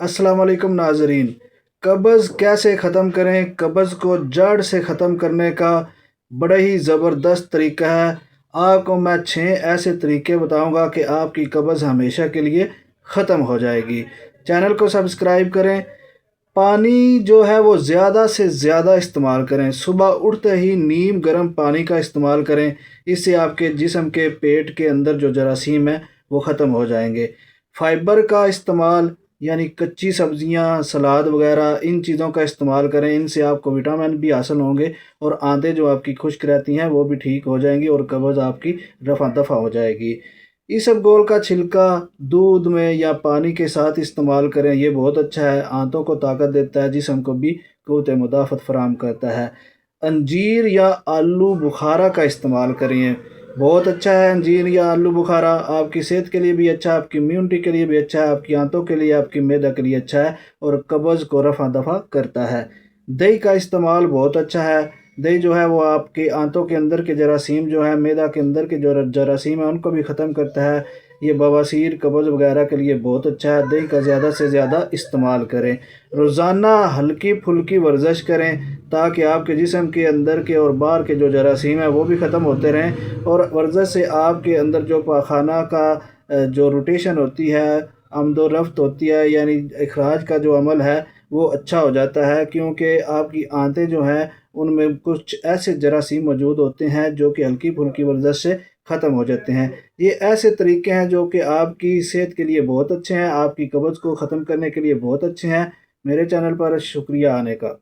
अस्सलाम वालेकुम नाजरीन। कब्ज़ कैसे ख़त्म करें? कब्ज़ को जड़ से ख़त्म करने का बड़ा ही ज़बरदस्त तरीका है। आपको मैं 6 ऐसे तरीके बताऊंगा कि आपकी कब्ज़ हमेशा के लिए ख़त्म हो जाएगी। चैनल को सब्सक्राइब करें। पानी जो है वो ज़्यादा से ज़्यादा इस्तेमाल करें। सुबह उठते ही नीम गर्म पानी का इस्तेमाल करें। इससे आपके जिस्म के पेट के अंदर जो जरासीम है वो ख़त्म हो जाएंगे। फाइबर का इस्तेमाल यानी कच्ची सब्जियां, सलाद वगैरह इन चीज़ों का इस्तेमाल करें। इनसे आपको विटामिन भी हासिल होंगे और आंतें जो आपकी खुश्क रहती हैं वो भी ठीक हो जाएंगी और कब्ज़ आपकी रफ़ा दफ़ा हो जाएगी। इसबगोल का छिलका दूध में या पानी के साथ इस्तेमाल करें, ये बहुत अच्छा है। आंतों को ताकत देता है, जिस्म को भी क़ुव्वत मुदाफ़त फराहम करता है। अंजीर या आलू बुखारा का इस्तेमाल करें, बहुत अच्छा है। अंजीर या आलू बुखारा आपकी सेहत के लिए भी अच्छा है, आपकी इम्यूनिटी के लिए भी अच्छा है, आपकी आंतों के लिए, आपकी मैदा के लिए अच्छा है और कब्ज़ को रफ़ा दफ़ा करता है। दही का इस्तेमाल बहुत अच्छा है। दही जो है वो आपके आंतों के अंदर के जरासीम जो है, मैदा के अंदर के जो जरासीम है उनको भी ख़त्म करता है। ये बवासीर, कब्ज़ वगैरह के लिए बहुत अच्छा है। दही का ज़्यादा से ज़्यादा इस्तेमाल करें। रोज़ाना हल्की फुल्की वर्जिश करें ताकि आपके जिस्म के अंदर के और बाहर के जो जरासीम है वो भी ख़त्म होते रहें और वर्जिश से आपके अंदर जो पाखाना का जो रोटेशन होती है, आमदो रफ्त होती है, यानी इखराज का जो अमल है वो अच्छा हो जाता है, क्योंकि आपकी आंतें जो हैं उनमें कुछ ऐसे जरासीम मौजूद होते हैं जो कि हल्की फुल्की वर्जिश से ख़त्म हो जाते हैं। ये ऐसे तरीके हैं जो कि आपकी सेहत के लिए बहुत अच्छे हैं, आपकी कब्ज़ को ख़त्म करने के लिए बहुत अच्छे हैं। मेरे चैनल पर शुक्रिया आने का।